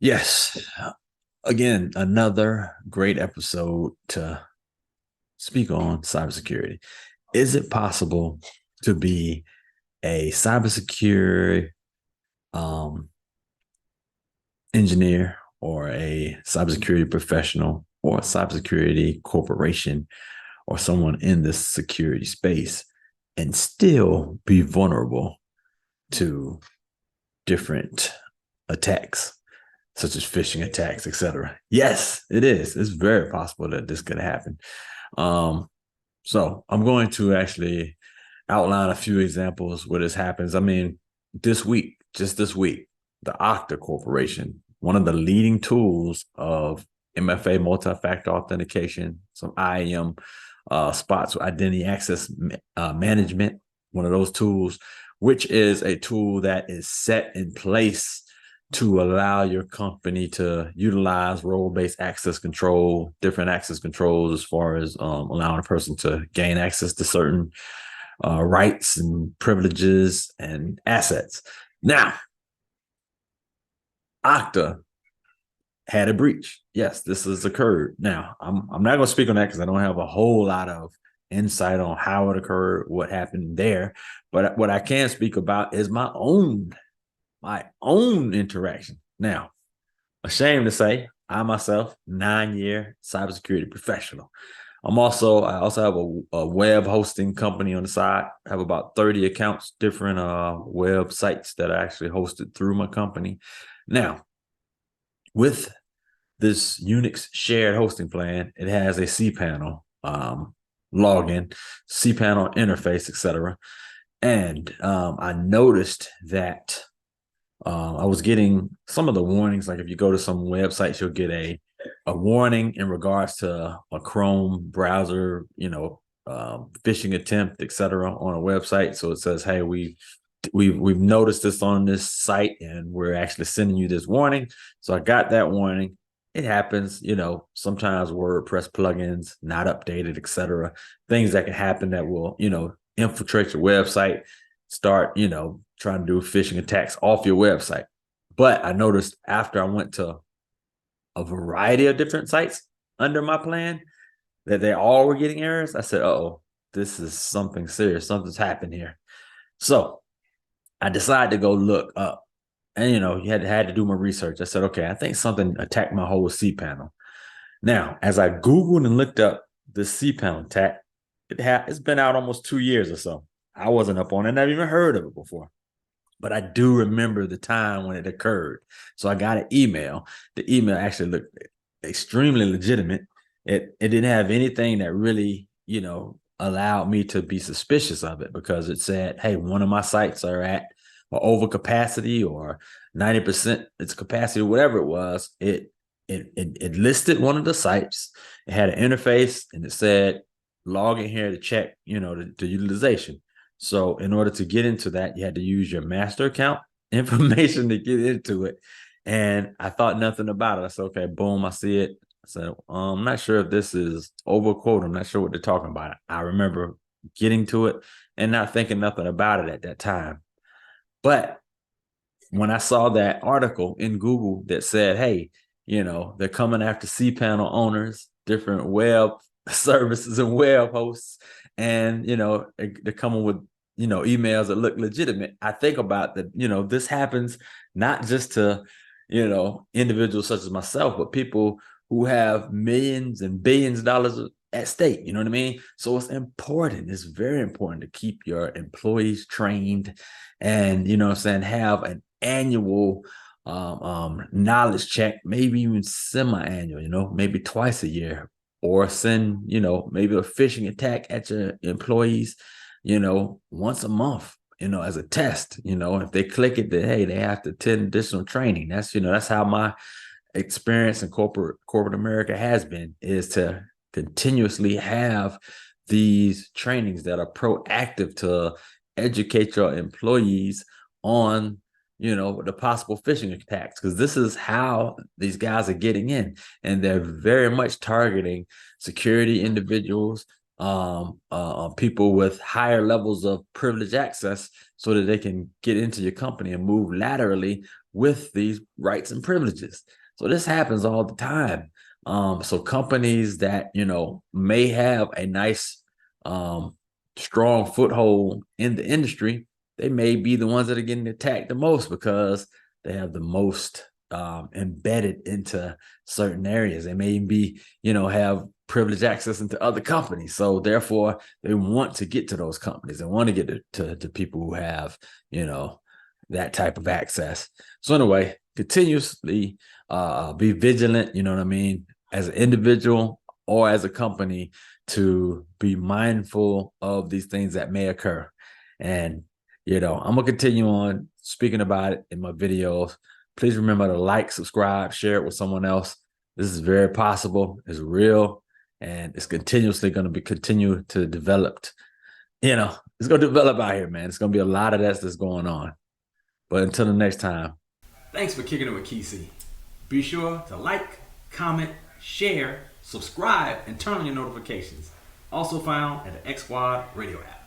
Yes. Again, another great episode to speak on cybersecurity. Is it possible to be a cybersecurity um, engineer or a cybersecurity professional or a cybersecurity corporation or someone in this security space and still be vulnerable to different attacks, such as phishing attacks, etc.? Yes, it is. It's very possible that this could happen. Um, so I'm going to actually outline a few examples where this happens. I mean, just this week, the Okta Corporation, one of the leading tools of MFA, multi-factor authentication, some IAM spots, identity access management, one of those tools, which is a tool that is set in place to allow your company to utilize role-based access control, different access controls as far as allowing a person to gain access to certain rights and privileges and assets. Now, Okta had a breach. Yes, this has occurred. Now, I'm not going to speak on that because I don't have a whole lot of insight on how it occurred, what happened there. But what I can speak about is my own interaction. Now, ashamed to say, I myself, 9-year cybersecurity professional. I also have a web hosting company on the side. I have about 30 accounts, different websites that are actually hosted through my company. Now, with this Unix shared hosting plan, it has a cPanel login, cPanel interface, etc. And I noticed that I was getting some of the warnings. Like if you go to some websites, you'll get a warning in regards to a Chrome browser, phishing attempt, etc. on a website. So it says, "Hey, we've noticed this on this site, and we're actually sending you this warning." So I got that warning. It happens, sometimes WordPress plugins not updated, etc. Things that can happen that will, infiltrate your website, start, trying to do phishing attacks off your website. But I noticed after I went to a variety of different sites under my plan that they all were getting errors. I said, "Oh, this is something serious. Something's happened here." So I decided to go look up. And you had to do my research. I said, okay, I think something attacked my whole cPanel. Now, as I Googled and looked up the cPanel attack, it's been out almost 2 years or so. I wasn't up on it. I've even heard of it before. But I do remember the time when it occurred. So I got an email. The email actually looked extremely legitimate. It didn't have anything that really, allowed me to be suspicious of it, because it said, hey, one of my sites are at or over capacity or 90% its capacity, whatever it was. It listed one of the sites. It had an interface and it said, log in here to check, the utilization. So in order to get into that, you had to use your master account information to get into it. And I thought nothing about it. I said, okay, boom, I see it. I said, I'm not sure if this is overquote. I'm not sure what they're talking about. I remember getting to it and not thinking nothing about it at that time. But when I saw that article in Google that said, hey, they're coming after cPanel owners, different web services and web hosts, and, they're coming with, emails that look legitimate. I think about that, this happens not just to, individuals such as myself, but people who have millions and billions of dollars at stake. You know what I mean? So it's important. It's very important to keep your employees trained and, have an annual knowledge check, maybe even semi-annual, maybe twice a year, or send, maybe a phishing attack at your employees, once a month, as a test. If they click it, then hey, they have to attend additional training. That's how my experience in corporate America has been, is to continuously have these trainings that are proactive to educate your employees on the possible phishing attacks, because this is how these guys are getting in, and they're very much targeting security individuals, people with higher levels of privileged access, so that they can get into your company and move laterally with these rights and privileges. So this happens all the time. So companies that, may have a nice, strong foothold in the industry, they may be the ones that are getting attacked the most because they have the most embedded into certain areas. They may even be, have privileged access into other companies. So therefore, they want to get to those companies and want to get to people who have, that type of access. So anyway, continuously be vigilant, as an individual or as a company, to be mindful of these things that may occur. And, I'm going to continue on speaking about it in my videos. Please remember to like, subscribe, share it with someone else. This is very possible. It's real. And it's continuously going to continue to develop. It's going to develop out here, man. It's going to be a lot of that's going on. But until the next time. Thanks for kicking it with Kesey. Be sure to like, comment, share, subscribe, and turn on your notifications. Also found at the X Squad radio app.